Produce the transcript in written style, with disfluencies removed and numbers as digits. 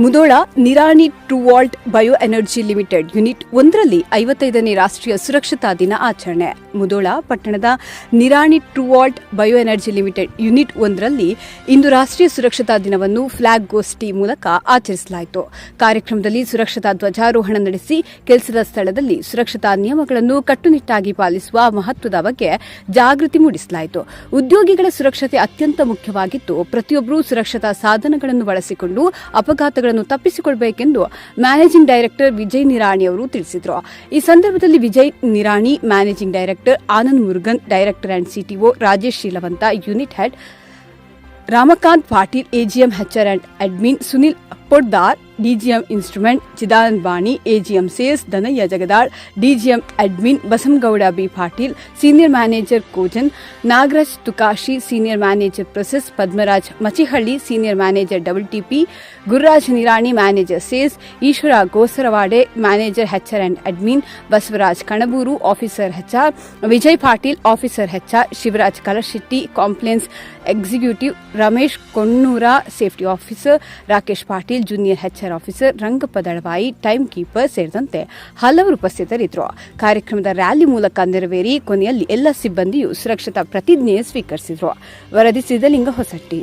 Mudhol Nirani TruAlt bio energy limited unit 1ರಲ್ಲಿ 55ನೇ ರಾಷ್ಟ್ರೀಯ ಸುರಕ್ಷತಾ ದಿನ ಆಚರಣೆ. ಮುಧೋಳ ಪಟ್ಟಣದ Nirani TruAlt bio energy limited unit 1ರಲ್ಲಿ ಇಂದು ರಾಷ್ಟ್ರೀಯ ಸುರಕ್ಷತಾ ದಿನವನ್ನು ಫ್ಲಾಗ್ ಗೋಷ್ಠಿ ಮೂಲಕ ಆಚರಿಸಲಾಯಿತು. ಕಾರ್ಯಕ್ರಮದಲ್ಲಿ ಸುರಕ್ಷತಾ ಧ್ವಜಾರೋಹಣ ನಡೆಸಿ ಕೆಲಸದ ಸ್ಥಳದಲ್ಲಿ ಸುರಕ್ಷತಾ ನಿಯಮಗಳನ್ನು ಕಟ್ಟುನಿಟ್ಟಾಗಿ ಪಾಲಿಸುವ ಮಹತ್ವದ ಬಗ್ಗೆ ಜಾಗೃತಿ ಮೂಡಿಸಲಾಯಿತು. ಉದ್ಯೋಗಿಗಳ ಸುರಕ್ಷತೆ ಅತ್ಯಂತ ಮುಖ್ಯವಾಗಿದ್ದು, ಪ್ರತಿಯೊಬ್ಬರೂ ಸುರಕ್ಷತಾ ಸಾಧನಗಳನ್ನು ಬಳಸಿಕೊಂಡು ಅಪಘಾತಗಳನ್ನು ತಪ್ಪಿಸಿಕೊಳ್ಳಬೇಕೆಂದು ಮ್ಯಾನೇಜಿಂಗ್ ಡೈರೆಕ್ಟರ್ ವಿಜಯ್ ನಿರಾಣಿ ಅವರು ತಿಳಿಸಿದರು. ಈ ಸಂದರ್ಭದಲ್ಲಿ Vijay Nirani, managing director Anand Murugan, director and CTO Rajesh Shilavanta, unit head Ramakant Patil, AGM HR and admin Sunil Poddar, DGM instrument Chidanand Bani, AGM sales Dhanayya Jagadal, DGM admin Basamagouda B Patil, senior manager cogen, Nagaraj Tukashi, senior manager process, Padmaraj Machihalli, senior manager WTP, Gururaj Nirani, manager sales, Eshwar Gosaravade, manager HR and admin, Basavaraj Kanaburu, officer HR, Vijay Patil, officer HR, Shivaraj Kalashetti, compliance executive, Ramesh Konnur, safety officer, Rakesh Patil, junior HR officer, Rangappa Dalavayi, time keeper ಸೇರಿದಂತೆ ಹಲವರು ಉಪಸ್ಥಿತರಿದ್ದರು. ಕಾರ್ಯಕ್ರಮದ rally ಮೂಲಕ ನೆರವೇರಿ ಕೊನೆಯಲ್ಲಿ ಎಲ್ಲ ಸಿಬ್ಬಂದಿಯು ಸುರಕ್ಷತಾ ಪ್ರತಿಜ್ಞೆ ಸ್ವೀಕರಿಸಿದರು. ವರದಿ ಸಿದ್ದಲಿಂಗ ಹೊಸಟ್ಟಿ.